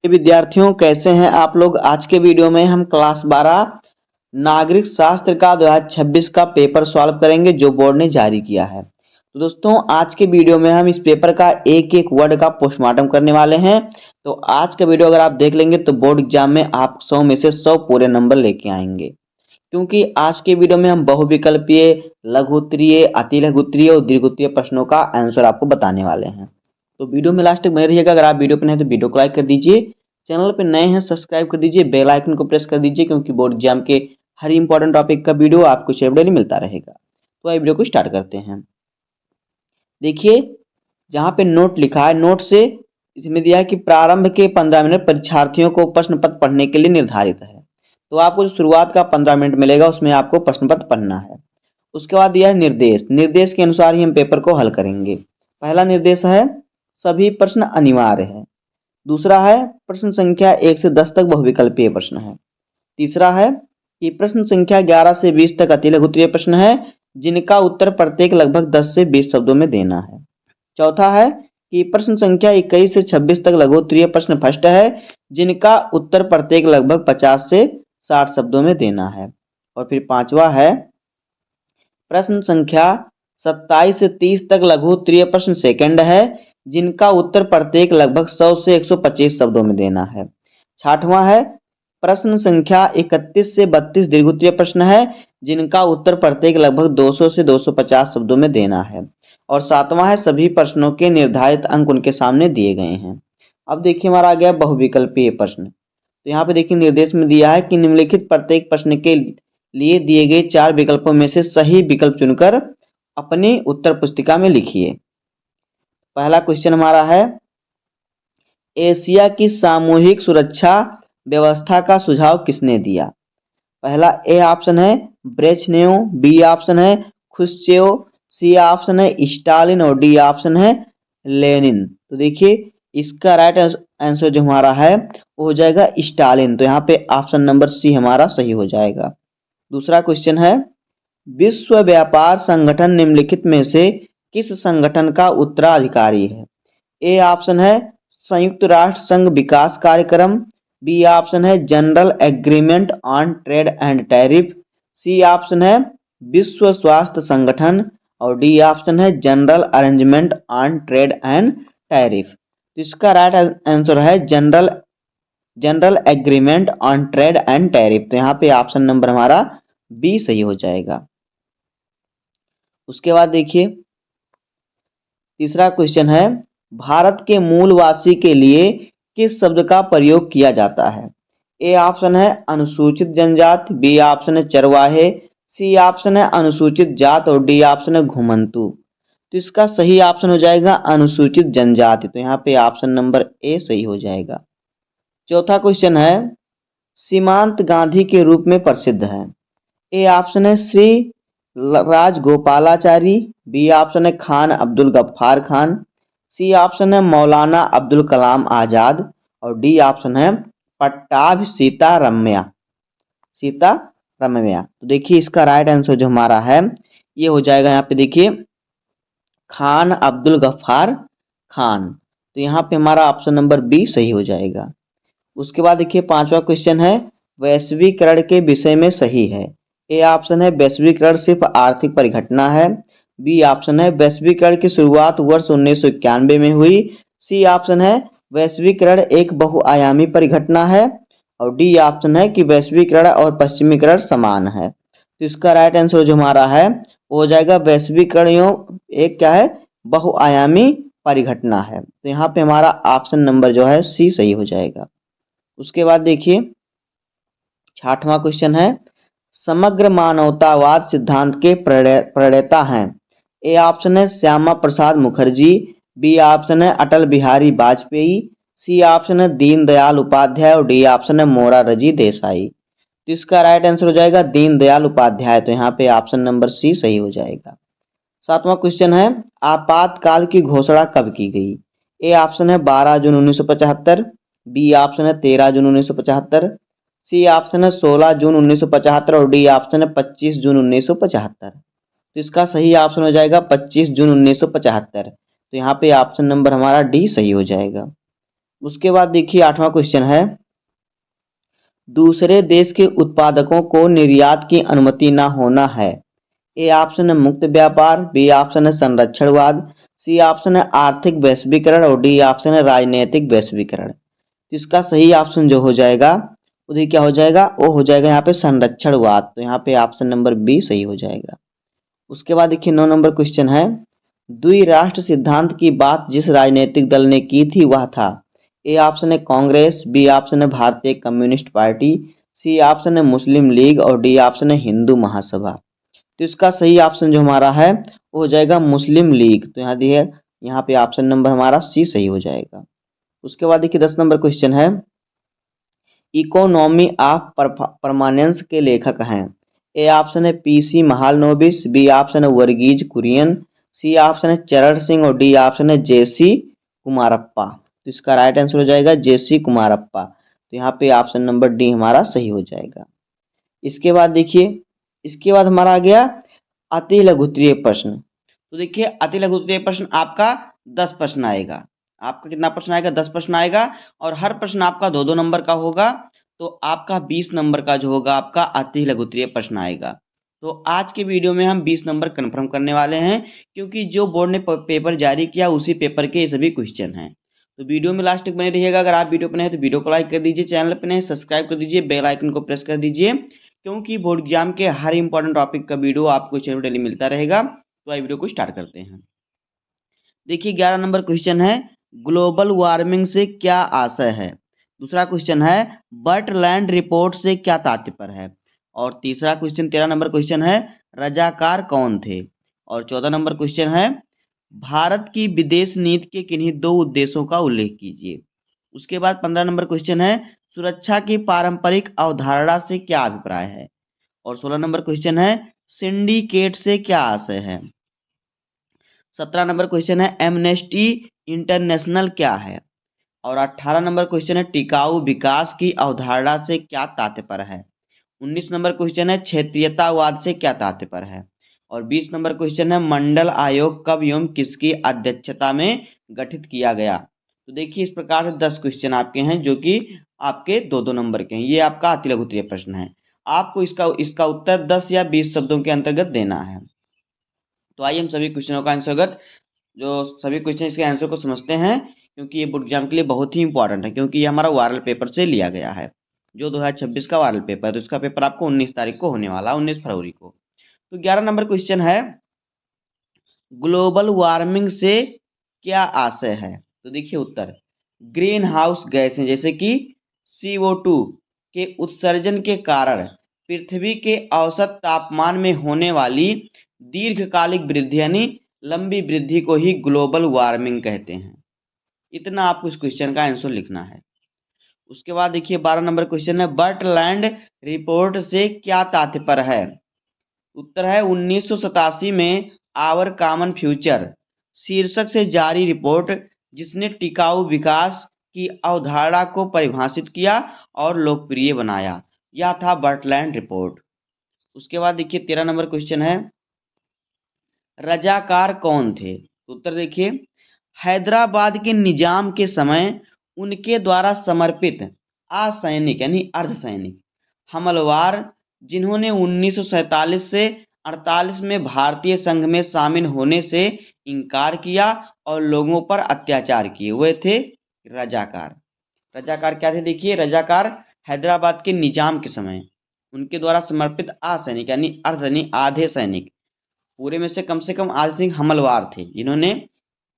विद्यार्थियों कैसे हैं आप लोग। आज के वीडियो में हम क्लास 12 नागरिक शास्त्र का 2026 का पेपर सॉल्व करेंगे जो बोर्ड ने जारी किया है। तो दोस्तों आज के वीडियो में हम इस पेपर का एक एक वर्ड का पोस्टमार्टम करने वाले हैं। तो आज का वीडियो अगर आप देख लेंगे तो बोर्ड एग्जाम में आप 100 में से 100 पूरे नंबर लेके आएंगे, क्योंकि आज के वीडियो में हम बहुविकल्पीय, लघु उत्तरीय, अति लघु उत्तरीय और दीर्घ उत्तरीय प्रश्नों का आंसर आपको बताने वाले हैं। तो वीडियो में लास्ट तक बने रहिएगा। अगर आप वीडियो पर नए हैं तो वीडियो को लाइक कर दीजिए, चैनल पर नए हैं सब्सक्राइब कर दीजिए, बेल आइकन को प्रेस कर दीजिए, क्योंकि बोर्ड एग्जाम के हर इंपॉर्टेंट टॉपिक का वीडियो आपको डेली मिलता रहेगा। तो आइए वीडियो को स्टार्ट करते हैं। देखिए जहाँ पे नोट लिखा है, नोट से इसमें दिया है कि प्रारंभ के 15 मिनट परीक्षार्थियों को प्रश्न पत्र पढ़ने के लिए निर्धारित है। तो आपको जो शुरुआत का 15 मिनट मिलेगा उसमें आपको प्रश्न पत्र पढ़ना है। उसके बाद दिया है निर्देश, निर्देश के अनुसार ही हम पेपर को हल करेंगे। पहला निर्देश है सभी प्रश्न अनिवार्य है। दूसरा है प्रश्न संख्या 1 से 10 तक बहुविकल्पीय प्रश्न है। तीसरा है कि प्रश्न संख्या 11 से 20 तक अति लघु उत्तरीय प्रश्न है, जिनका उत्तर प्रत्येक लगभग 10 से 20 शब्दों में देना है। चौथा है कि प्रश्न संख्या 21 से 26 तक लघु उत्तरीय प्रश्न फर्स्ट है, जिनका उत्तर प्रत्येक लगभग 50 से 60 शब्दों में देना है। और फिर पांचवा है प्रश्न संख्या 27 से 30 तक लघु उत्तरीय प्रश्न सेकंड है, जिनका उत्तर प्रत्येक लगभग 100 से 125 शब्दों में देना है। छठवां है प्रश्न संख्या 31 से 32 दीर्घ उत्तरीय प्रश्न है, जिनका उत्तर प्रत्येक लगभग 200 से 250 शब्दों में देना है। और सातवां है सभी प्रश्नों के निर्धारित अंक उनके सामने दिए गए हैं। अब देखिए हमारा आ गया बहुविकल्पीय प्रश्न। तो यहाँ पे देखिए निर्देश में दिया है कि निम्नलिखित प्रत्येक प्रश्न के लिए दिए गए 4 विकल्पों में से सही विकल्प चुनकर अपनी उत्तर पुस्तिका में लिखिए। पहला क्वेश्चन हमारा है एशिया की सामूहिक सुरक्षा व्यवस्था का सुझाव किसने दिया। पहला ए ऑप्शन है ब्रेजनेव, बी ऑप्शन है खुश्चेव, सी ऑप्शन है स्टालिन और डी ऑप्शन है लेनिन। तो देखिए इसका राइट आंसर जो हमारा है वो हो जाएगा स्टालिन। तो यहाँ पे ऑप्शन नंबर सी हमारा सही हो जाएगा। दूसरा क्वेश्चन है विश्व व्यापार संगठन निम्नलिखित में से किस संगठन का उत्तराधिकारी है। ए ऑप्शन है संयुक्त राष्ट्र संघ विकास कार्यक्रम, बी ऑप्शन है general agreement on trade and tariff, C option है विश्व स्वास्थ्य संगठन और डी ऑप्शन है general arrangement on trade and tariff. इसका राइट आंसर है general agreement on trade and tariff. तो यहाँ पे ऑप्शन नंबर हमारा बी सही हो जाएगा। उसके बाद देखिए तीसरा क्वेश्चन है भारत के मूलवासी के लिए किस शब्द का प्रयोग किया जाता है। ए ऑप्शन है अनुसूचित जनजाति, बी ऑप्शन है चरवाहे, सी ऑप्शन है अनुसूचित जात और डी ऑप्शन है घुमंतु। तो इसका सही ऑप्शन हो जाएगा अनुसूचित जनजाति। तो यहाँ पे ऑप्शन नंबर ए सही हो जाएगा। चौथा क्वेश्चन है सीमांत गांधी के रूप में प्रसिद्ध है। ए ऑप्शन है श्री राजगोपालाचारी, बी ऑप्शन है खान अब्दुल गफ्फार खान, सी ऑप्शन है मौलाना अब्दुल कलाम आजाद और डी ऑप्शन है पट्टाभी सीतारमैया। तो देखिए इसका राइट आंसर जो हमारा है ये हो जाएगा यहाँ पे देखिए खान अब्दुल गफ्फार खान। तो यहाँ पे हमारा ऑप्शन नंबर बी सही हो जाएगा। उसके बाद देखिए पांचवा क्वेश्चन है वैश्वीकरण के विषय में सही है। ए ऑप्शन है वैश्वीकरण सिर्फ आर्थिक परिघटना है, बी ऑप्शन है वैश्वीकरण की शुरुआत वर्ष 1991 में हुई, सी ऑप्शन है वैश्वीकरण एक बहुआयामी परिघटना है और डी ऑप्शन है कि वैश्वीकरण और पश्चिमीकरण समान है। तो इसका राइट आंसर जो हमारा है वो हो जाएगा वैश्वीकरण एक क्या है बहुआयामी परिघटना है। तो यहाँ पे हमारा ऑप्शन नंबर जो है सी सही हो जाएगा। उसके बाद देखिए छठवां क्वेश्चन है समग्र मानवतावाद सिद्धांत के प्रणेता हैं। ए ऑप्शन है श्यामा प्रसाद मुखर्जी, बी ऑप्शन है अटल बिहारी वाजपेयी, सी ऑप्शन है दीनदयाल उपाध्याय और डी ऑप्शन है मोरारजी देसाई। तो इसका राइट आंसर हो जाएगा दीनदयाल उपाध्याय। तो यहाँ पे ऑप्शन नंबर सी सही हो जाएगा। सातवां क्वेश्चन है आपातकाल की घोषणा कब की गई। ए ऑप्शन है 12 जून 1975, बी ऑप्शन है 13 जून 1975, सी ऑप्शन है 16 जून 1975 और डी ऑप्शन है 25 जून 1975। तो इसका सही ऑप्शन हो जाएगा 25 जून 1975। तो यहाँ पे ऑप्शन नंबर हमारा डी सही हो जाएगा। उसके बाद देखिए 8वां क्वेश्चन है, दूसरे देश के उत्पादकों को निर्यात की अनुमति न होना है। ए ऑप्शन है मुक्त व्यापार, बी ऑप्शन है संरक्षणवाद, सी ऑप्शन है आर्थिक वैश्वीकरण और डी ऑप्शन है राजनीतिक वैश्वीकरण। तो इसका सही ऑप्शन जो हो जाएगा उधर क्या हो जाएगा, वो हो जाएगा यहाँ पे संरक्षणवाद। तो यहाँ पे ऑप्शन नंबर बी सही हो जाएगा। उसके बाद देखिए 9 नंबर क्वेश्चन है, द्विराष्ट्र सिद्धांत की बात जिस राजनीतिक दल ने की थी वह था। ए ऑप्शन है कांग्रेस, बी ऑप्शन है भारतीय कम्युनिस्ट पार्टी, सी ऑप्शन है मुस्लिम लीग और डी ऑप्शन है हिंदू महासभा। तो इसका सही ऑप्शन जो हमारा है वो हो जाएगा मुस्लिम लीग। तो यहाँ दिए, यहाँ पे ऑप्शन नंबर हमारा सी सही हो जाएगा। उसके बाद देखिए 10 नंबर क्वेश्चन है, इकोनॉमी ऑफ परमानेंस के लेखक हैं। ए ऑप्शन है पीसी महालनोबिस, बी ऑप्शन है वर्गीज कुरियन, सी ऑप्शन है चरण सिंह और डी ऑप्शन है जेसी कुमारप्पा। तो इसका राइट आंसर हो जाएगा जेसी कुमारप्पा। तो यहाँ पे ऑप्शन नंबर डी हमारा सही हो जाएगा। इसके बाद देखिए, इसके बाद हमारा आ गया अति लघुत्तरीय प्रश्न। तो देखिए अति लघुत्तरीय प्रश्न आपका 10 प्रश्न आएगा। आपका कितना प्रश्न आएगा, 10 प्रश्न आएगा और हर प्रश्न आपका 2-2 नंबर का होगा। तो आपका 20 नंबर का जो होगा आपका अति लघुत्तरीय प्रश्न आएगा। तो आज के वीडियो में हम 20 नंबर कंफर्म करने वाले हैं, क्योंकि जो बोर्ड ने पेपर जारी किया उसी पेपर के ये सभी क्वेश्चन हैं। तो वीडियो में लास्ट तक बने रहिएगा। अगर आप वीडियो पर नए हैं तो वीडियो को लाइक कर दीजिए, चैनल पर नए सब्सक्राइब कर दीजिए, बेल आइकन को प्रेस कर दीजिए, क्योंकि बोर्ड एग्जाम के हर इंपॉर्टेंट टॉपिक का वीडियो आपको चैनल डेली मिलता रहेगा। तो आइए वीडियो को स्टार्ट करते हैं। देखिए 11 नंबर क्वेश्चन है, ग्लोबल वार्मिंग से क्या आशय है। दूसरा क्वेश्चन है, बर्टलैंड रिपोर्ट से क्या तात्पर्य है। और तीसरा क्वेश्चन 13 नंबर क्वेश्चन है, रजाकार कौन थे। और 14 नंबर क्वेश्चन है, भारत की विदेश नीति के किन्हीं 2 उद्देश्यों का उल्लेख कीजिए। उसके बाद 15 नंबर क्वेश्चन है, सुरक्षा की पारंपरिक अवधारणा से क्या अभिप्राय है। और 16 नंबर क्वेश्चन है, सिंडिकेट से क्या आशय है। 17 नंबर क्वेश्चन है, एमनेस्टी इंटरनेशनल क्या है। और 18 नंबर क्वेश्चन है, टिकाऊ विकास की अवधारणा से क्या तात्पर्य है। 19 नंबर क्वेश्चन है, क्षेत्रीयतावाद से क्या तात्पर्य है। और 20 नंबर क्वेश्चन है, मंडल आयोग कब एवं किसकी अध्यक्षता में गठित किया गया। तो देखिए इस प्रकार से 10 क्वेश्चन आपके हैं जो कि आपके 2-2 नंबर के हैं। ये आपका अति लघुत्तरीय प्रश्न है। आपको इसका उत्तर 10 या 20 शब्दों के अंतर्गत देना है। तो आइए हम सभी क्वेश्चनों का आंसर जो सभी क्वेश्चन इसके आंसर को समझते हैं, क्योंकि ये बोर्ड एग्जाम के लिए बहुत ही इंपॉर्टेंट है, क्योंकि ये हमारा वायरल पेपर से लिया गया है, जो 2026 का वायरल पेपर है। तो इसका पेपर आपको 19 तारीख को होने वाला है, 19 फरवरी को। तो 11 नंबर क्वेश्चन है, ग्लोबल वार्मिंग से क्या आशय है। तो देखिए उत्तर, ग्रीन हाउस गैसें जैसे कि CO2 के उत्सर्जन के कारण पृथ्वी के औसत तापमान में होने वाली दीर्घकालिक वृद्धि यानी लंबी वृद्धि को ही ग्लोबल वार्मिंग कहते हैं। इतना आपको इस क्वेश्चन का आंसर लिखना है। उसके बाद देखिए 12 नंबर क्वेश्चन है, बर्टलैंड रिपोर्ट से क्या तात्पर्य है। उत्तर है 1987 में आवर कॉमन फ्यूचर शीर्षक से जारी रिपोर्ट, जिसने टिकाऊ विकास की अवधारणा को परिभाषित किया और लोकप्रिय बनाया। यह था बर्टलैंड रिपोर्ट। उसके बाद देखिए 13 नंबर क्वेश्चन है, रजाकार कौन थे। उत्तर देखिए, हैदराबाद के निजाम के समय उनके द्वारा समर्पित असैनिक यानी अर्धसैनिक हमलवार, जिन्होंने 1947 से 48 में भारतीय संघ में शामिल होने से इनकार किया और लोगों पर अत्याचार किए, वे थे रजाकार। रजाकार क्या थे, देखिए रजाकार हैदराबाद के निजाम के समय उनके द्वारा समर्पित असैनिक यानी अर्धसैनिक आधे सैनिक, पूरे में से कम आधे सैनिक हमलवार थे, जिन्होंने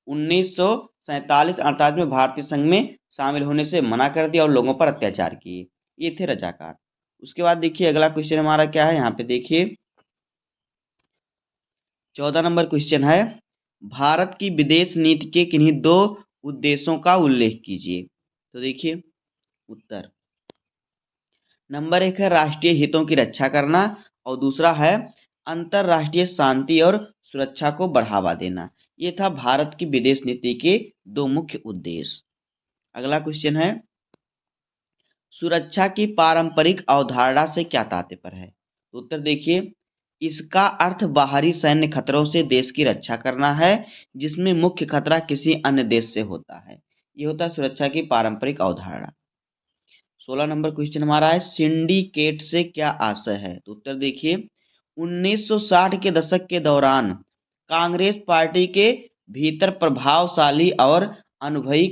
1947-48 में भारतीय संघ में शामिल होने से मना कर दिया और लोगों पर अत्याचार किए, ये थे रजाकार। उसके बाद देखिए अगला क्वेश्चन हमारा क्या है, यहाँ पे देखिए 14 नंबर क्वेश्चन है, भारत की विदेश नीति के किन्हीं 2 उद्देश्यों का उल्लेख कीजिए। तो देखिए उत्तर, नंबर 1 है राष्ट्रीय हितों की रक्षा करना और दूसरा है अंतरराष्ट्रीय शांति और सुरक्षा को बढ़ावा देना। ये था भारत की विदेश नीति के 2 मुख्य उद्देश्य। अगला क्वेश्चन है, सुरक्षा की पारंपरिक अवधारणा से क्या तात्पर्य है। तो उत्तर देखिए, इसका अर्थ बाहरी सैन्य खतरों से देश की रक्षा करना है, जिसमें मुख्य खतरा किसी अन्य देश से होता है। ये होता है सुरक्षा की पारंपरिक अवधारणा। 16 नंबर क्वेश्चन हमारा है, सिंडिकेट से क्या आशय है? तो उत्तर देखिए, 1960 के दशक के दौरान कांग्रेस पार्टी के भीतर प्रभावशाली और अनुभवी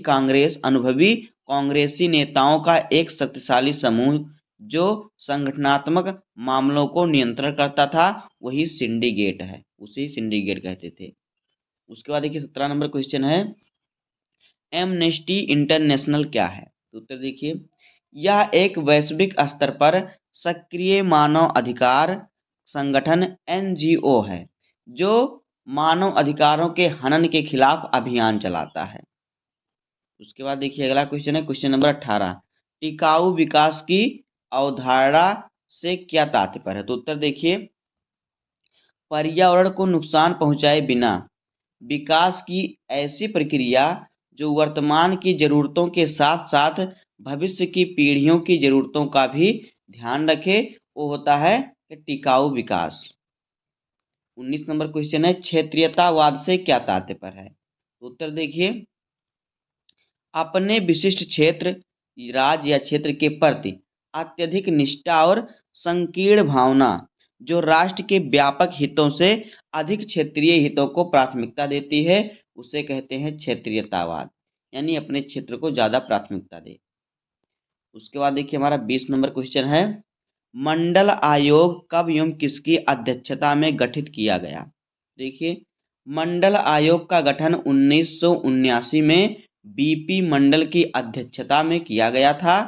कांग्रेसी नेताओं का एक शक्तिशाली समूह जो संगठनात्मक मामलों को नियंत्रण करता था, वही सिंडिकेट है, उसे सिंडिकेट कहते थे। उसके बाद देखिए 17 नंबर क्वेश्चन है, एमनेस्टी इंटरनेशनल क्या है? तो उत्तर देखिए, यह एक वैश्विक स्तर पर सक्रिय मानव अधिकार संगठन एनजीओ है जो मानव अधिकारों के हनन के खिलाफ अभियान चलाता है। उसके बाद देखिए अगला क्वेश्चन है, क्वेश्चन नंबर 18, टिकाऊ विकास की अवधारणा से क्या तात्पर्य है? तो उत्तर देखिए, पर्यावरण को नुकसान पहुंचाए बिना विकास की ऐसी प्रक्रिया जो वर्तमान की जरूरतों के साथ साथ भविष्य की पीढ़ियों की जरूरतों का भी ध्यान रखे, वो होता है टिकाऊ विकास। 19 नंबर क्वेश्चन है, क्षेत्रीयतावाद से क्या तात्पर्य है? उत्तर देखिए, अपने विशिष्ट क्षेत्र, राज्य या क्षेत्र के प्रति अत्यधिक निष्ठा और संकीर्ण भावना जो राष्ट्र के व्यापक हितों से अधिक क्षेत्रीय हितों को प्राथमिकता देती है, उसे कहते हैं क्षेत्रीयतावाद, यानी अपने क्षेत्र को ज़्यादा प्राथमिकता दे। उसके बाद देखिए हमारा 20 नंबर क्वेश्चन है, मंडल आयोग कब एवं किसकी अध्यक्षता में गठित किया गया? देखिए, मंडल आयोग का गठन 1979 में बीपी मंडल की अध्यक्षता में किया गया था।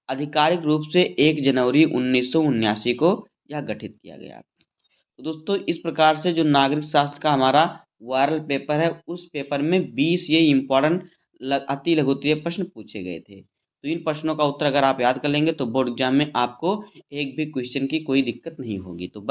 आधिकारिक रूप से 1 जनवरी 1979 को यह गठित किया गया। तो दोस्तों इस प्रकार से जो नागरिक शास्त्र का हमारा वायरल पेपर है, उस पेपर में 20 ये इम्पोर्टेंट अति लघुत्तरीय प्रश्न पूछे गए थे। तो इन प्रश्नों का उत्तर अगर आप याद कर लेंगे तो बोर्ड एग्जाम में आपको एक भी क्वेश्चन की कोई दिक्कत नहीं होगी। तो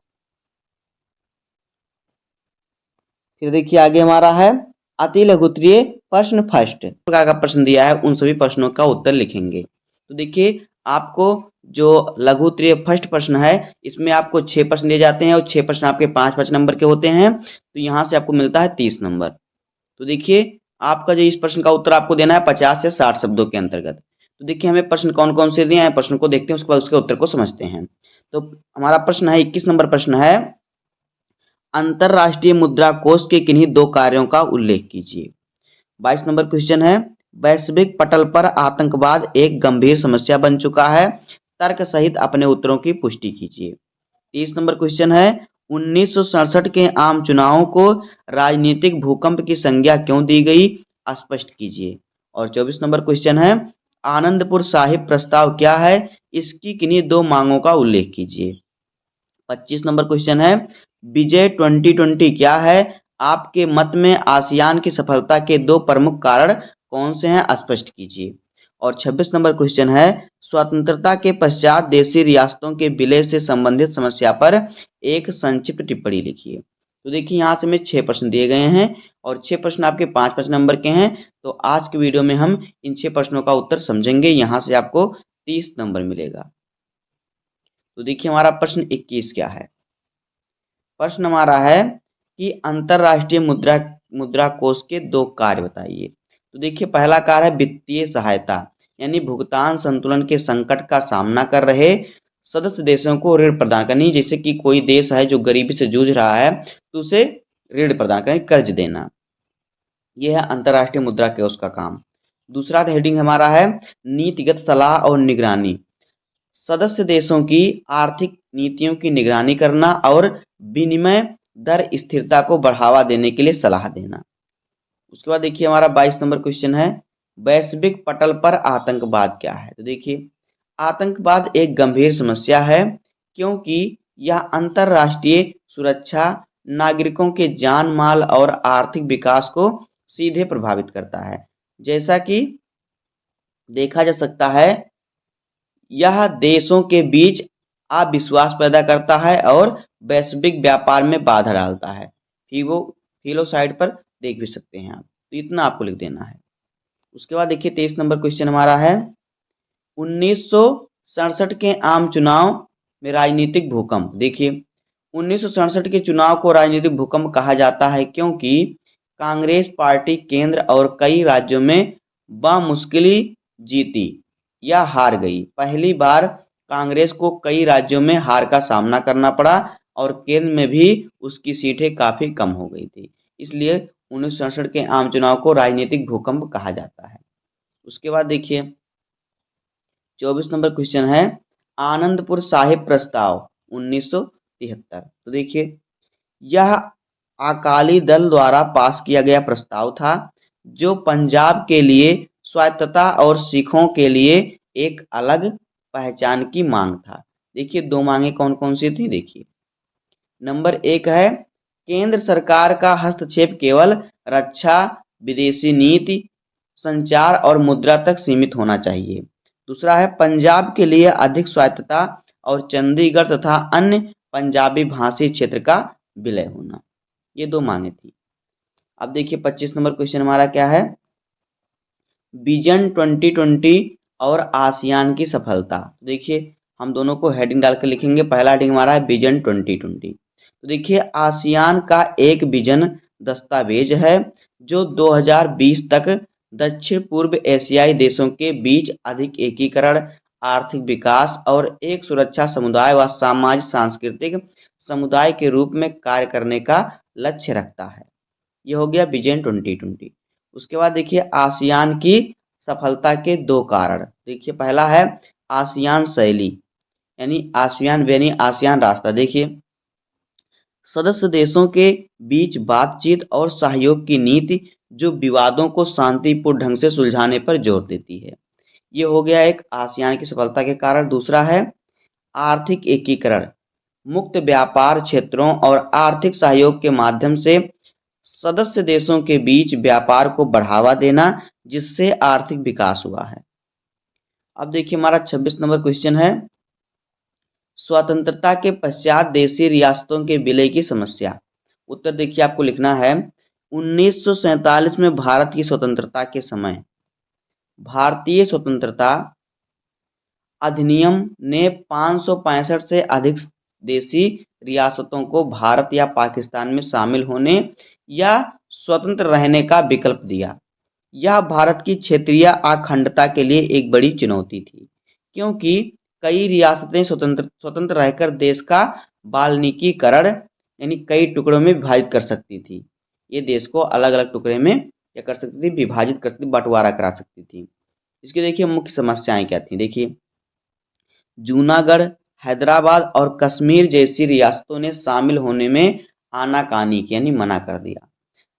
फिर देखिए आगे हमारा है अति लघुत्तरीय प्रश्न फर्स्ट प्रकार का प्रश्न दिया है, उन सभी प्रश्नों का उत्तर लिखेंगे। तो देखिए आपको जो लघुत्तरीय फर्स्ट प्रश्न है, इसमें आपको 6 प्रश्न दिए जाते हैं और 6 प्रश्न आपके 5-5 नंबर के होते हैं, तो यहाँ से आपको मिलता है 30 नंबर। तो देखिए आपका जो इस प्रश्न का उत्तर आपको देना है 50 से 60 शब्दों के अंतर्गत। तो देखिए हमें प्रश्न कौन कौन से दिए हैं, प्रश्न को देखते हैं, उसके बाद उसके उत्तर को समझते हैं। तो हमारा प्रश्न है 21 नंबर प्रश्न है, अंतरराष्ट्रीय मुद्रा कोष के किन्हीं 2 कार्यों का उल्लेख कीजिए। 22 नंबर क्वेश्चन है, वैश्विक पटल पर आतंकवाद एक गंभीर समस्या बन चुका है, तर्क सहित अपने उत्तरों की पुष्टि कीजिए। 30 नंबर क्वेश्चन है, 1967 के आम चुनावों को राजनीतिक भूकंप की संज्ञा क्यों दी गई, स्पष्ट कीजिए। और 24 नंबर क्वेश्चन है, आनंदपुर साहिब प्रस्ताव क्या है, इसकी किन्हीं 2 मांगों का उल्लेख कीजिए। 25 नंबर क्वेश्चन है, विजय 2020 क्या है, आपके मत में आसियान की सफलता के 2 प्रमुख कारण कौन से हैं, स्पष्ट कीजिए। और 26 नंबर क्वेश्चन है, स्वतंत्रता के पश्चात देशी रियासतों के विलय से संबंधित समस्या पर एक संक्षिप्त टिप्पणी लिखिए। तो देखिए यहाँ से हमें 6 प्रश्न दिए गए हैं और 6 प्रश्न आपके 5-5 नंबर के हैं। तो आज के वीडियो में हम इन 6 प्रश्नों का उत्तर समझेंगे, यहाँ से आपको 30 नंबर मिलेगा। तो देखिए हमारा प्रश्न 21 क्या है। प्रश्न हमारा है कि अंतरराष्ट्रीय मुद्रा कोष के 2 कार्य बताइए। तो देखिए पहला कार्य है वित्तीय सहायता, यानी भुगतान संतुलन के संकट का सामना कर रहे सदस्य देशों को ऋण प्रदान करनी, जैसे कि कोई देश है जो गरीबी से जूझ रहा है तो उसे ऋण प्रदान करना, कर्ज देना, यह है अंतरराष्ट्रीय मुद्रा कोष का काम। दूसरा हेडिंग हमारा है नीतिगत सलाह और निगरानी, सदस्य देशों की आर्थिक नीतियों की निगरानी करना और विनिमय दर स्थिरता को बढ़ावा देने के लिए सलाह देना। उसके बाद देखिए हमारा 22 नंबर क्वेश्चन है, वैश्विक पटल पर आतंकवाद क्या है। तो देखिए आतंकवाद एक गंभीर समस्या है क्योंकि यह अंतरराष्ट्रीय सुरक्षा, नागरिकों के जान माल और आर्थिक विकास को सीधे प्रभावित करता है। जैसा कि देखा जा सकता है, यह देशों के बीच अविश्वास पैदा करता है और वैश्विक व्यापार में बाधा डालता है। फिलो साइड पर देख भी सकते हैं आप, तो इतना आपको लिख देना है। उसके बाद देखिए 23 नंबर क्वेश्चन हमारा है, 1967 के आम चुनाव में राजनीतिक भूकंप। देखिए 1967 के चुनाव को राजनीतिक भूकंप कहा जाता है क्योंकि कांग्रेस पार्टी केंद्र और कई राज्यों में बामुश्किली जीती या हार गई। पहली बार कांग्रेस को कई राज्यों में हार का सामना करना पड़ा और केंद्र में भी उसकी सीटें काफी कम हो गई थी। इसलिए 1967 के आम चुनाव को राजनीतिक भूकंप कहा जाता है। उसके बाद देखिए 24 नंबर क्वेश्चन है, आनंदपुर साहिब प्रस्ताव 1973। तो देखिए यह अकाली दल द्वारा पास किया गया प्रस्ताव था जो पंजाब के लिए स्वायत्तता और सिखों के लिए एक अलग पहचान की मांग था। देखिए दो मांगे कौन कौन सी थी, देखिए नंबर एक है केंद्र सरकार का हस्तक्षेप केवल रक्षा, विदेशी नीति, संचार और मुद्रा तक सीमित होना चाहिए। दूसरा है पंजाब के लिए अधिक स्वायत्तता और चंडीगढ़ तथा अन्य पंजाबी भाषी क्षेत्र का विलय होना। ये दो मांगे थी। अब देखिए 25 नंबर क्वेश्चन हमारा क्या है, विजन 2020 और आसियान की सफलता। देखिए हम दोनों को हेडिंग डालकर लिखेंगे। पहला हेडिंग हमारा है विजन 2020। तो देखिए आसियान का एक विजन दस्तावेज है जो 2020 तक दक्षिण पूर्व एशियाई देशों के बीच अधिक एकीकरण, आर्थिक विकास और एक सुरक्षा समुदाय व सामाजिक सांस्कृतिक समुदाय के रूप में कार्य करने का लक्ष्य रखता है। ये हो गया विजन 2020। उसके बाद देखिए आसियान की सफलता के दो कारण। देखिए पहला है आसियान शैली यानी आसियान वे यानी आसियान रास्ता। देखिए सदस्य देशों के बीच बातचीत और सहयोग की नीति जो विवादों को शांतिपूर्ण ढंग से सुलझाने पर जोर देती है। ये हो गया एक आसियान की सफलता के कारण। दूसरा है आर्थिक एकीकरण, मुक्त व्यापार क्षेत्रों और आर्थिक सहयोग के माध्यम से सदस्य देशों के बीच व्यापार को बढ़ावा देना जिससे आर्थिक विकास हुआ है। अब देखिए हमारा 26 नंबर क्वेश्चन है, स्वतंत्रता के पश्चात देशी रियासतों के विलय की समस्या। उत्तर देखिए आपको लिखना है 1947 में भारत की स्वतंत्रता के समय भारतीय स्वतंत्रता अधिनियम ने 565 से अधिक देशी रियासतों को भारत या पाकिस्तान में शामिल होने या स्वतंत्र रहने का विकल्प दिया। यह भारत की क्षेत्रीय अखंडता के लिए एक बड़ी चुनौती थी क्योंकि कई रियासतें स्वतंत्र स्वतंत्र रहकर देश का बाल्मीकीकरण यानी कई टुकड़ों में विभाजित कर सकती थी। ये देश को अलग अलग टुकड़े में क्या कर सकती थी, विभाजित कर सकती, बंटवारा करा सकती थी। इसकी देखिए मुख्य समस्याएं क्या थी। देखिए जूनागढ़, हैदराबाद और कश्मीर जैसी रियासतों ने शामिल होने में आनाकानी की यानी मना कर दिया।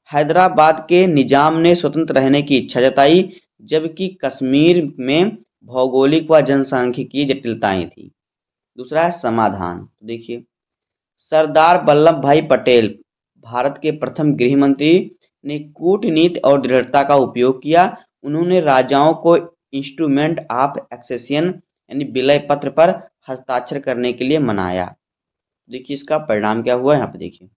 हैदराबाद के निजाम ने स्वतंत्र रहने की इच्छा जताई जबकि कश्मीर में भौगोलिक व जनसांख्यिकीय जटिलताएं थी। दूसरा है समाधान। देखिए सरदार वल्लभ भाई पटेल भारत के प्रथम गृह मंत्री ने कूटनीति और दृढ़ता का उपयोग किया। उन्होंने राजाओं को इंस्ट्रूमेंट ऑफ एक्सेशन यानी विलय पत्र पर हस्ताक्षर करने के लिए मनाया। देखिए इसका परिणाम क्या हुआ, यहाँ पे देखिए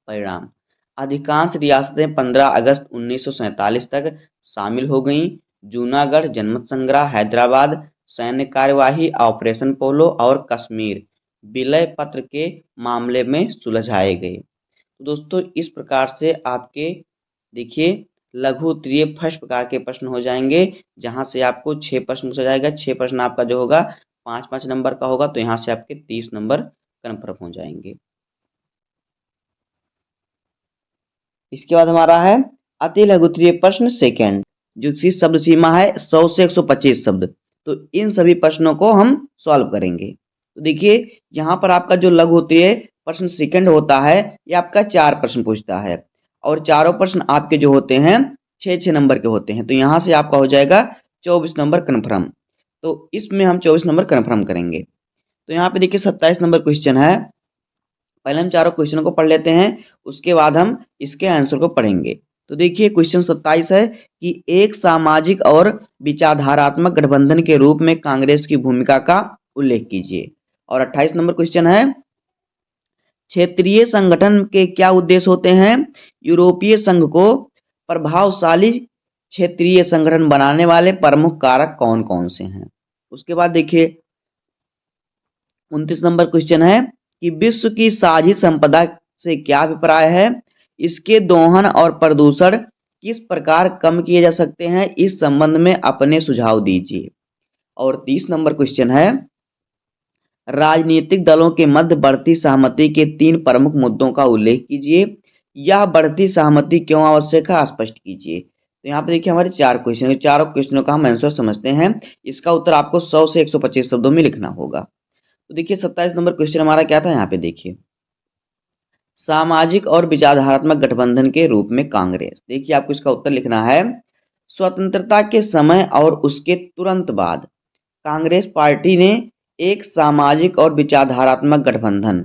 परिणाम अधिकांश रियासतें 15 अगस्त 1947 तक शामिल हो गईं। जूनागढ़ जनमत संग्रह, हैदराबाद सैन्य कार्यवाही ऑपरेशन पोलो और कश्मीर विलय पत्र के मामले में सुलझाए गए। तो दोस्तों इस प्रकार से आपके देखिए लघु उत्तरीय फर्स्ट प्रकार के प्रश्न हो जाएंगे जहां से आपको 6 प्रश्न पूछा जाएगा। 6 प्रश्न आपका जो होगा 5-5 नंबर का होगा, तो यहाँ से आपके 30 नंबर कन्फर्म हो जाएंगे। इसके बाद हमारा है अति लघु उत्तरीय प्रश्न सेकंड, जिसकी शब्द सीमा है 100 से 125 शब्द। तो इन सभी प्रश्नों को हम सॉल्व करेंगे। तो देखिए यहाँ पर आपका जो लघु उत्तरीय प्रश्न सेकंड होता है ये आपका 4 प्रश्न पूछता है और चारों प्रश्न आपके जो होते हैं 6-6 नंबर के होते हैं। तो यहाँ से आपका हो जाएगा 24 नंबर कन्फर्म। तो इसमें हम 24 नंबर कन्फर्म करेंगे। तो यहाँ पे देखिए 27 नंबर क्वेश्चन है। पहले हम चारों क्वेश्चन को पढ़ लेते हैं, उसके बाद हम इसके आंसर को पढ़ेंगे। तो देखिए क्वेश्चन 27 है कि एक सामाजिक और विचारधारात्मक गठबंधन के रूप में कांग्रेस की भूमिका का उल्लेख कीजिए। और 28 नंबर क्वेश्चन है क्षेत्रीय संगठन के क्या उद्देश्य होते हैं? यूरोपीय संघ को प्रभावशाली क्षेत्रीय संगठन बनाने वाले प्रमुख कारक कौन कौन से हैं? उसके बाद देखिए 29 नंबर क्वेश्चन है कि विश्व की साझी संपदा से क्या अभिप्राय है? इसके दोहन और प्रदूषण किस प्रकार कम किए जा सकते हैं, इस संबंध में अपने सुझाव दीजिए। और 30 नंबर क्वेश्चन है, राजनीतिक दलों के मध्य बढ़ती सहमति के 3 प्रमुख मुद्दों का उल्लेख कीजिए। यह बढ़ती सहमति क्यों आवश्यक है, स्पष्ट कीजिए। तो यहाँ पे देखिए हमारे 4 क्वेश्चन है, चारों क्वेश्चनों का हम आंसर समझते हैं। इसका उत्तर आपको 100 से 125 शब्दों में लिखना होगा। तो देखिए 27 नंबर क्वेश्चन हमारा क्या था, यहाँ पे देखिए, सामाजिक और विचारधारात्मक गठबंधन के रूप में कांग्रेस। देखिए आपको इसका उत्तर लिखना है, स्वतंत्रता के समय और उसके तुरंत बाद कांग्रेस पार्टी ने एक सामाजिक और विचारधारात्मक गठबंधन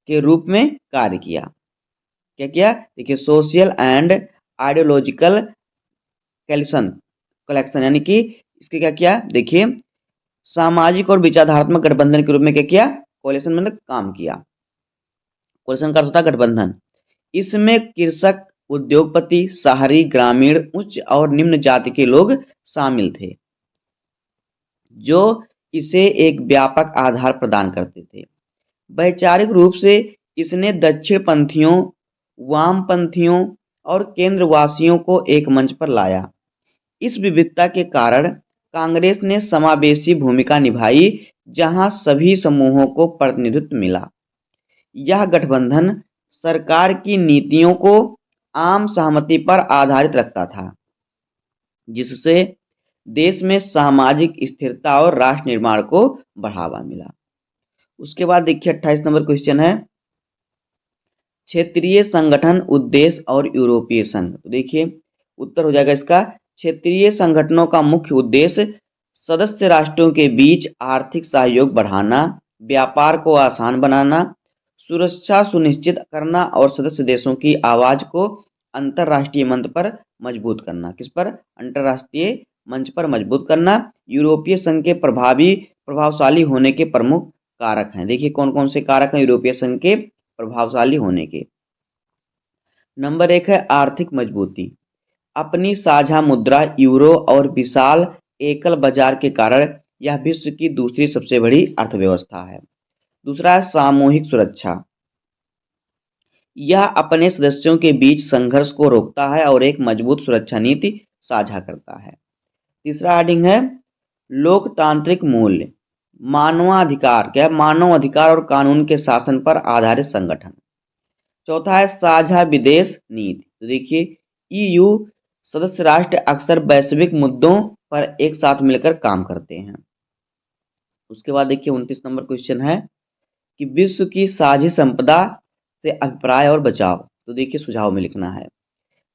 के रूप में कार्य किया। क्या किया, देखिए सोशल एंड आइडियोलॉजिकल कलेक्शन, यानी कि इसके क्या किया, देखिए सामाजिक और विचारधारात्मक गठबंधन के रूप में क्या किया, कोलिशन मतलब काम किया। कोलिशन का अर्थ होता है गठबंधन। इसमें कृषक, उद्योगपति, शहरी, ग्रामीण, उच्च और निम्न जाति के लोग शामिल थे, जो इसे एक व्यापक आधार प्रदान करते थे। वैचारिक रूप से इसने दक्षिणपंथियों, वामपंथियों और केंद्रवासियों को एक मंच पर लाया। इस विविधता के कारण कांग्रेस ने समावेशी भूमिका निभाई, जहां सभी समूहों को प्रतिनिधित्व मिला। यह गठबंधन सरकार की नीतियों को आम सहमति पर आधारित रखता था, जिससे देश में सामाजिक स्थिरता और राष्ट्र निर्माण को बढ़ावा मिला। उसके बाद देखिए 28 नंबर क्वेश्चन है, क्षेत्रीय संगठन, उद्देश्य और यूरोपीय संघ। तो देखिए उत्तर हो जाएगा इसका, क्षेत्रीय संगठनों का मुख्य उद्देश्य सदस्य राष्ट्रों के बीच आर्थिक सहयोग बढ़ाना, व्यापार को आसान बनाना, सुरक्षा सुनिश्चित करना और सदस्य देशों की आवाज को अंतर्राष्ट्रीय मंच पर मजबूत करना। किस पर, अंतर्राष्ट्रीय मंच पर मजबूत करना। यूरोपीय संघ के प्रभावशाली होने के प्रमुख कारक हैं। देखिए कौन कौन से कारक हैं यूरोपीय संघ के प्रभावशाली होने के। नंबर 1 है आर्थिक मजबूती। अपनी साझा मुद्रा यूरो और विशाल एकल बाजार के कारण यह विश्व की दूसरी सबसे बड़ी अर्थव्यवस्था है। दूसरा है सामूहिक सुरक्षा। यह अपने सदस्यों के बीच संघर्ष को रोकता है और एक मजबूत सुरक्षा नीति साझा करता है। तीसरा हेडिंग है लोकतांत्रिक मूल्य, मानवाधिकार, क्या मानव अधिकार और कानून के शासन पर आधारित संगठन। चौथा है साझा विदेश नीति। तो देखिए ईयू सदस्य राष्ट्र अक्सर वैश्विक मुद्दों पर एक साथ मिलकर काम करते हैं। उसके बाद देखिए 29 नंबर क्वेश्चन है कि विश्व की साझी संपदा से अभिप्राय और बचाव। तो देखिए सुझाव में लिखना है,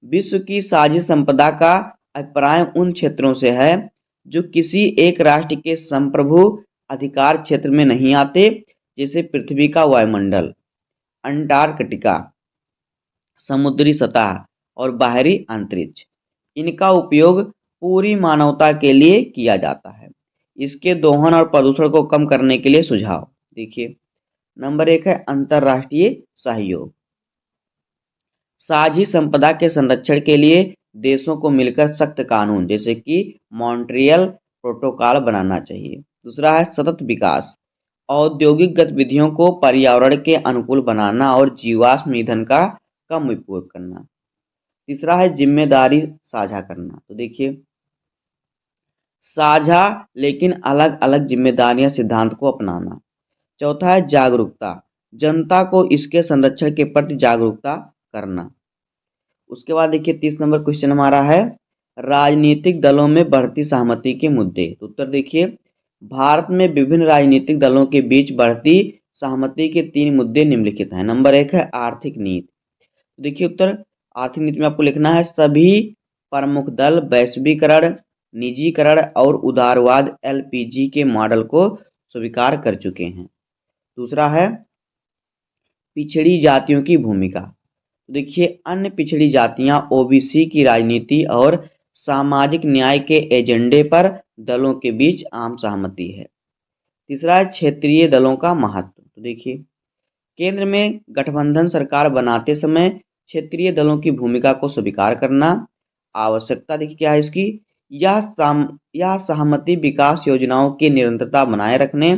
विश्व की साझी संपदा का अभिप्राय उन क्षेत्रों से है जो किसी एक राष्ट्र के संप्रभु अधिकार क्षेत्र में नहीं आते, जैसे पृथ्वी का वायुमंडल, अंटार्कटिका, समुद्री सतह और बाहरी अंतरिक्ष। इनका उपयोग पूरी मानवता के लिए किया जाता है। इसके दोहन और प्रदूषण को कम करने के लिए सुझाव। देखिए नंबर 1 है अंतर्राष्ट्रीय सहयोग। साझी संपदा के संरक्षण के लिए देशों को मिलकर सख्त कानून जैसे कि मॉन्ट्रियल प्रोटोकॉल बनाना चाहिए। दूसरा है सतत विकास। औद्योगिक गतिविधियों को पर्यावरण के अनुकूल बनाना और जीवाश्म ईंधन का कम उपयोग करना। तीसरा है जिम्मेदारी साझा करना। तो देखिए साझा लेकिन अलग अलग जिम्मेदारियां सिद्धांत को अपनाना। चौथा है जागरूकता, जनता को इसके संरक्षण के प्रति जागरूकता करना। उसके बाद देखिए 30 नंबर क्वेश्चन हमारा है राजनीतिक दलों में बढ़ती सहमति के मुद्दे। तो उत्तर देखिए भारत में विभिन्न राजनीतिक दलों के बीच बढ़ती सहमति के 3 मुद्दे निम्नलिखित हैं। नंबर 1 है आर्थिक नीति। तो देखिए उत्तर आर्थिक नीति में आपको लिखना है सभी प्रमुख दल वैश्वीकरण, निजीकरण और उदारवाद एलपीजी के मॉडल को स्वीकार कर चुके हैं। दूसरा है पिछड़ी जातियों की भूमिका। तो देखिए अन्य पिछड़ी जातियां ओबीसी की राजनीति और सामाजिक न्याय के एजेंडे पर दलों के बीच आम सहमति है। तीसरा है क्षेत्रीय दलों का महत्व। तो देखिए केंद्र में गठबंधन सरकार बनाते समय क्षेत्रीय दलों की भूमिका को स्वीकार करना। आवश्यकता देखिए क्या है इसकी, यह सहमति विकास योजनाओं की निरंतरता बनाए रखने,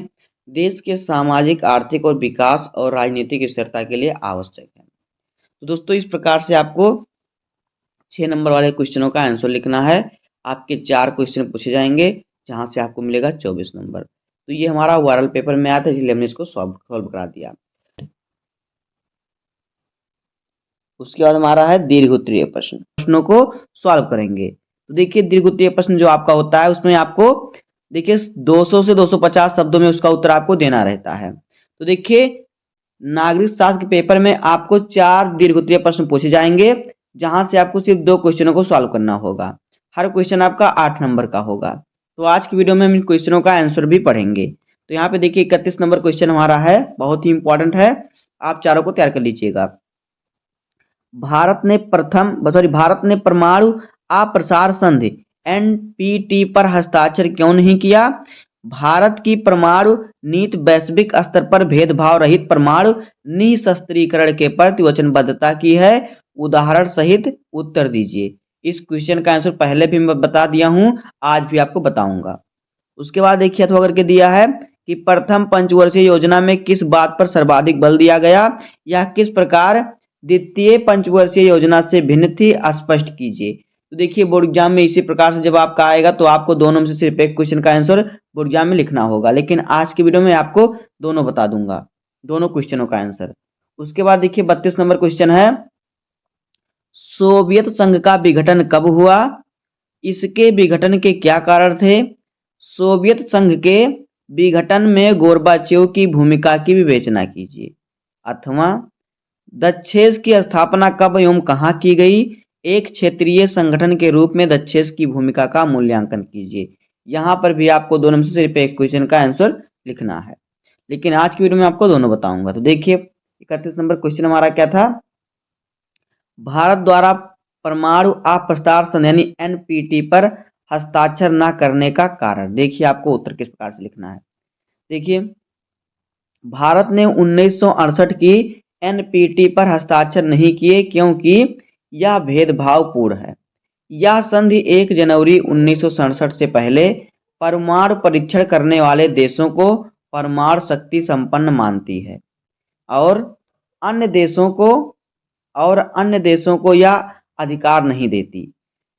देश के सामाजिक, आर्थिक और विकास और राजनीतिक स्थिरता के लिए आवश्यक है। तो दोस्तों इस प्रकार से आपको 6 नंबर वाले क्वेश्चनों का आंसर लिखना है। आपके 4 क्वेश्चन पूछे जाएंगे जहां से आपको मिलेगा 24 नंबर। तो ये हमारा ओवरऑल पेपर में आया था, इसलिए हमने इसको सॉल्व करा दिया। उसके बाद हमारा है दीर्घ उत्तरीय प्रश्न, प्रश्नों को सॉल्व करेंगे। तो देखिए दीर्घ उत्तरीय प्रश्न जो आपका होता है उसमें आपको देखिए 200 से 250 शब्दों में उसका उत्तर आपको देना रहता है। तो देखिए नागरिक शास्त्र के पेपर में आपको 4 दीर्घ उत्तरीय प्रश्न पूछे जाएंगे जहां से आपको सिर्फ 2 क्वेश्चनों को सॉल्व करना होगा। हर क्वेश्चन आपका 8 नंबर का होगा। तो आज की वीडियो में हम इन क्वेश्चनों का आंसर भी पढ़ेंगे। तो यहाँ पे देखिए 31 नंबर क्वेश्चन हमारा है, बहुत ही इंपॉर्टेंट है, आप चारों को तैयार कर लीजिएगा। भारत ने परमाणु अप्रसार संधि एनपीटी पर हस्ताक्षर क्यों नहीं किया? भारत की परमाणु नीति वैश्विक स्तर पर भेदभाव रहित परमाणु निशस्त्रीकरण के प्रति वचनबद्धता की है। उदाहरण सहित उत्तर दीजिए। इस क्वेश्चन का आंसर पहले भी मैं बता दिया हूं, आज भी आपको बताऊंगा। उसके बाद देखिए अथवा करके दिया है कि प्रथम पंचवर्षीय योजना में किस बात पर सर्वाधिक बल दिया गया, या किस प्रकार द्वितीय पंचवर्षीय योजना से भिन्न थी, स्पष्ट कीजिए। तो देखिए बोर्ड एग्जाम में इसी प्रकार से जब आपका आएगा तो आपको दोनों में से सिर्फ एक क्वेश्चन का आंसर बोर्ड एग्जाम में लिखना होगा, लेकिन आज की वीडियो में आपको दोनों बता दूंगा, दोनों क्वेश्चनों का आंसर। उसके बाद देखिए 32 नंबर क्वेश्चन है, सोवियत संघ का विघटन कब हुआ? इसके विघटन के क्या कारण थे? सोवियत संघ के विघटन में गोर्बाचेव की भूमिका की विवेचना कीजिए। अथवा दक्षेस की स्थापना कब एवं कहाँ की गई? एक क्षेत्रीय संगठन के रूप में दक्षेस की भूमिका का मूल्यांकन कीजिए। यहाँ पर भी आपको दोनों में से सिर्फ एक क्वेश्चन का आंसर लिखना है, लेकिन आज की वीडियो में आपको दोनों बताऊंगा। तो देखिए 31 नंबर क्वेश्चन हमारा क्या था, भारत द्वारा परमाणु अप्रसार संधि यानी एनपीटी पर हस्ताक्षर न करने का कारण। देखिए आपको उत्तर किस प्रकार से लिखना है। देखिए भारत ने 1968 की एनपीटी पर हस्ताक्षर नहीं किए क्योंकि यह भेदभावपूर्ण है। यह संधि 1 जनवरी 1967 से पहले परमाणु परीक्षण करने वाले देशों को परमाणु शक्ति संपन्न मानती है और अन्य देशों को यह अधिकार नहीं देती।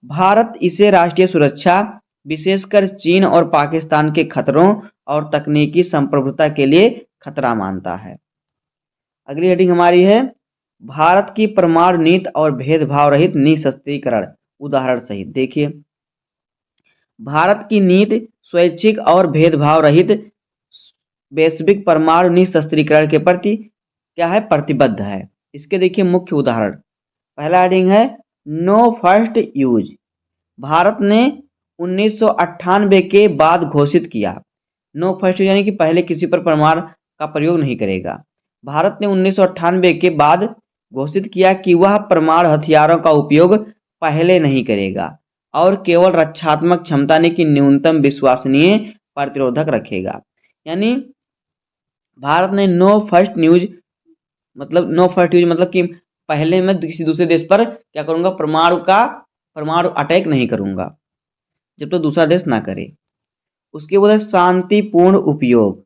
भारत इसे राष्ट्रीय सुरक्षा, विशेषकर चीन और पाकिस्तान के खतरों और तकनीकी संप्रभुता के लिए खतरा मानता है। अगली हेडिंग हमारी है, भारत की परमाणु नीति और भेदभाव रहित निशस्त्रीकरण, उदाहरण सहित। देखिए भारत की नीति स्वैच्छिक और भेदभाव रहित वैश्विक परमाणु निशस्त्रीकरण के प्रति क्या है, प्रतिबद्ध है। इसके देखिए मुख्य उदाहरण, पहला हेडिंग है नो फर्स्ट यूज। भारत ने 1998 के बाद घोषित किया, नो फर्स्ट यूज यानी कि पहले किसी पर परमाणु का प्रयोग नहीं करेगा। भारत ने 1998 के बाद घोषित किया कि वह परमाणु हथियारों का उपयोग पहले नहीं करेगा और केवल रक्षात्मक क्षमता यानी कि न्यूनतम विश्वसनीय प्रतिरोधक रखेगा। यानी भारत ने नो फर्स्ट यूज मतलब कि पहले मैं किसी दूसरे देश पर क्या करूंगा, परमाणु अटैक नहीं करूंगा जब तो दूसरा देश ना करे। उसके बाद शांतिपूर्ण उपयोग,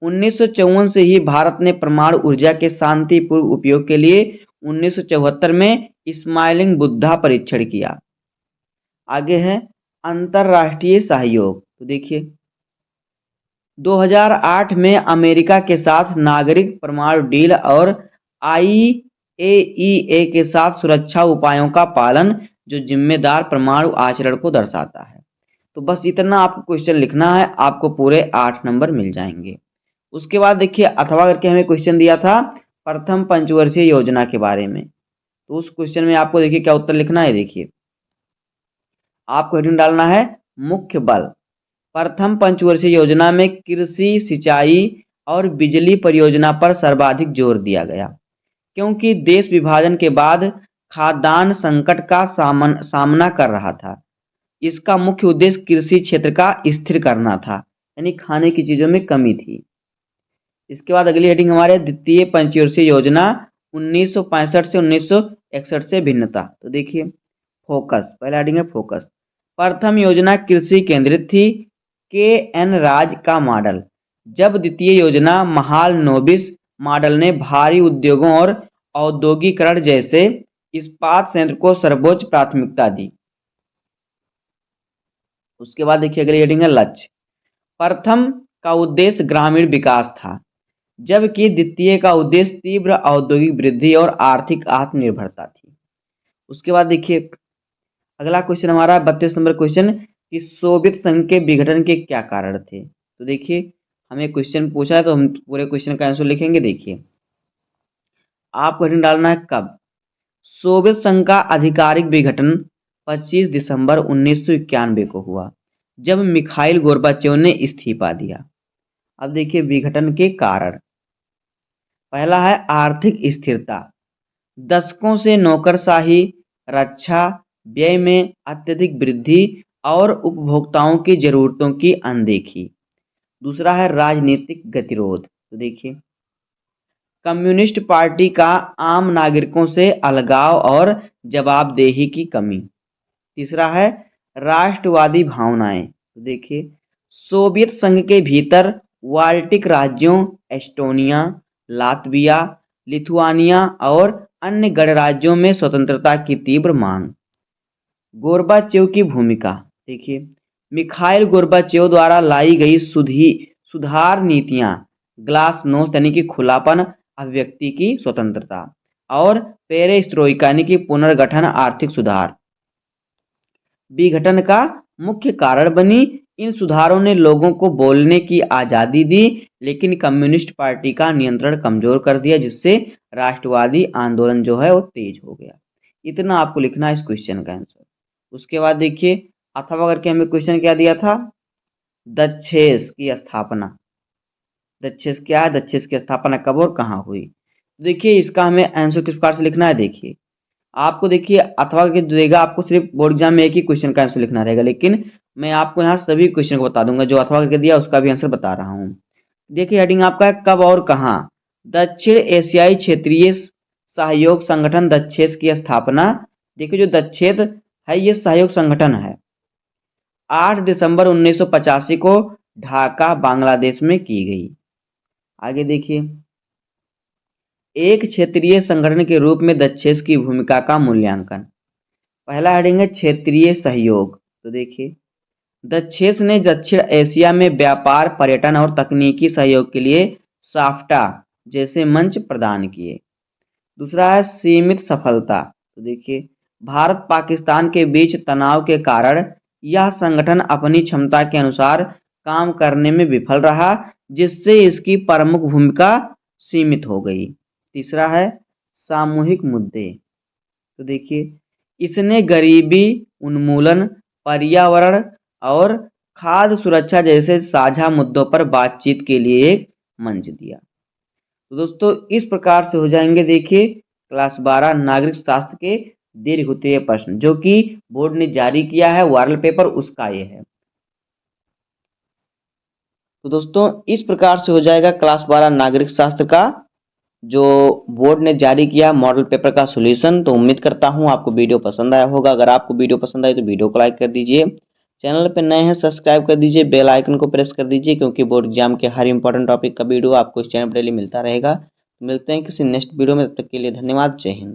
1954 से ही भारत ने परमाणु ऊर्जा के शांतिपूर्ण उपयोग के लिए 1974 में स्माइलिंग बुद्धा परीक्षण किया। आगे है अंतरराष्ट्रीय सहयोग। तो देखिए 2008 में अमेरिका के साथ नागरिक परमाणु डील और IAEA के साथ सुरक्षा उपायों का पालन जो जिम्मेदार परमाणु आचरण को दर्शाता है। तो बस इतना आपको क्वेश्चन लिखना है, आपको पूरे 8 नंबर मिल जाएंगे। उसके बाद देखिए अथवा करके हमें क्वेश्चन दिया था प्रथम पंचवर्षीय योजना के बारे में। तो उस क्वेश्चन में आपको देखिए क्या उत्तर लिखना है। देखिए आपको हेडिंग डालना है मुख्य बल। प्रथम पंचवर्षीय योजना में कृषि, सिंचाई और बिजली परियोजना पर सर्वाधिक जोर दिया गया क्योंकि देश विभाजन के बाद खाद्यान्न संकट का सामना कर रहा था। इसका मुख्य उद्देश्य कृषि क्षेत्र का स्थिर करना था, यानी खाने की चीजों में कमी थी। इसके बाद अगली हेडिंग हमारे द्वितीय पंचवर्षीय योजना 1965 से 1961 से भिन्नता। तो देखिए फोकस, पहला हेडिंग है फोकस। प्रथम योजना कृषि केंद्रित थी, KN राज का मॉडल, जब द्वितीय योजना महालनोबिस मॉडल ने भारी उद्योगों और औद्योगिकरण जैसे इस्पात संयंत्र को सर्वोच्च प्राथमिकता दी। उसके बाद देखिए अगली हेडिंग है लक्ष्य। प्रथम का उद्देश्य ग्रामीण विकास था, जबकि द्वितीय का उद्देश्य तीव्र औद्योगिक वृद्धि और आर्थिक आत्मनिर्भरता थी। उसके बाद देखिए अगला क्वेश्चन हमारा 32 नंबर क्वेश्चन कि सोवियत संघ के विघटन के क्या कारण थे। तो देखिए हमें क्वेश्चन पूछा है तो हम पूरे क्वेश्चन का आंसर लिखेंगे। देखिए आपको हेडिंग डालना है कब। सोवियत संघ का आधिकारिक विघटन 25 दिसंबर 1991 को हुआ, जब मिखाइल गोर्बाचेव ने इस्तीफा दिया। अब देखिए विघटन के कारण, पहला है आर्थिक स्थिरता। दशकों से नौकरशाही, रक्षा व्यय में अत्यधिक वृद्धि और उपभोक्ताओं की जरूरतों की अनदेखी। दूसरा है राजनीतिक गतिरोध। तो देखिए कम्युनिस्ट पार्टी का आम नागरिकों से अलगाव और जवाबदेही की कमी। तीसरा है राष्ट्रवादी भावनाएं। तो देखिए सोवियत संघ के भीतर बाल्टिक राज्यों एस्टोनिया, लातविया, लिथुआनिया और अन्य गणराज्यों में स्वतंत्रता की तीव्र मांग। गोर्बाचेव की भूमिका देखिए मिखाइल गोर्बाचेव द्वारा लाई गई सुधार नीतियां, ग्लासनोस्ट यानी कि खुलापन, अभिव्यक्ति की स्वतंत्रता और पेरेस्ट्रोइका यानी कि पुनर्गठन आर्थिक सुधार विघटन का मुख्य कारण बनी। इन सुधारों ने लोगों को बोलने की आज़ादी दी, लेकिन कम्युनिस्ट पार्टी का नियंत्रण कमजोर कर दिया, जिससे राष्ट्रवादी आंदोलन जो है वो तेज हो गया। इतना आपको लिखना है इस क्वेश्चन का आंसर। उसके बाद देखिए अथवा करके हमें क्वेश्चन क्या दिया था, दक्षेस की स्थापना। दक्षेस क्या है, दक्षेस की स्थापना कब और कहाँ हुई। देखिए इसका हमें आंसर किस प्रकार से लिखना है। देखिए आपको देखिए अथवा के देगा, आपको सिर्फ बोर्ड एग्जाम में एक ही क्वेश्चन का आंसर लिखना रहेगा, लेकिन मैं आपको यहाँ सभी क्वेश्चन को बता दूंगा। जो अथवा करके दिया उसका भी आंसर बता रहा हूँ। देखिए हेडिंग आपका है कब और कहाँ। दक्षिण एशियाई क्षेत्रीय सहयोग संगठन दक्षेस की स्थापना। देखिए जो दक्षेस है ये सहयोग संगठन है, 8 दिसंबर 1985 को ढाका बांग्लादेश में की गई। आगे देखिए एक क्षेत्रीय संगठन के रूप में दक्षेस की भूमिका का मूल्यांकन। पहला हेडिंग है क्षेत्रीय सहयोग। तो देखिए दक्षेस ने दक्षिण एशिया में व्यापार, पर्यटन और तकनीकी सहयोग के लिए साफ्टा जैसे मंच प्रदान किए। दूसरा है सीमित सफलता। तो देखिए भारत पाकिस्तान के बीच तनाव के कारण यह संगठन अपनी क्षमता के अनुसार काम करने में विफल रहा, जिससे इसकी प्रमुख भूमिका सीमित हो गई। तीसरा है सामूहिक मुद्दे। तो देखिए इसने गरीबी उन्मूलन, पर्यावरण और खाद्य सुरक्षा जैसे साझा मुद्दों पर बातचीत के लिए एक मंच दिया। तो दोस्तों इस प्रकार से हो जाएंगे देखिए क्लास 12 नागरिक शास्त्र के दीर्घ उत्तरीय प्रश्न, जो कि बोर्ड ने जारी किया है वायरल पेपर, उसका ये है। तो दोस्तों इस प्रकार से हो जाएगा क्लास 12 नागरिक शास्त्र का जो बोर्ड ने जारी किया मॉडल पेपर का सॉल्यूशन। तो उम्मीद करता हूं आपको वीडियो पसंद आया होगा। अगर आपको वीडियो पसंद आई तो वीडियो को लाइक कर दीजिए, चैनल पर नए हैं सब्सक्राइब कर दीजिए, बेल आइकन को प्रेस कर दीजिए, क्योंकि बोर्ड एग्जाम के हर इंपॉर्टेंट टॉपिक का वीडियो आपको इस चैनल पर डेली मिलता रहेगा। मिलते हैं किसी नेक्स्ट वीडियो में, तब तक के लिए धन्यवाद। जय हिंद।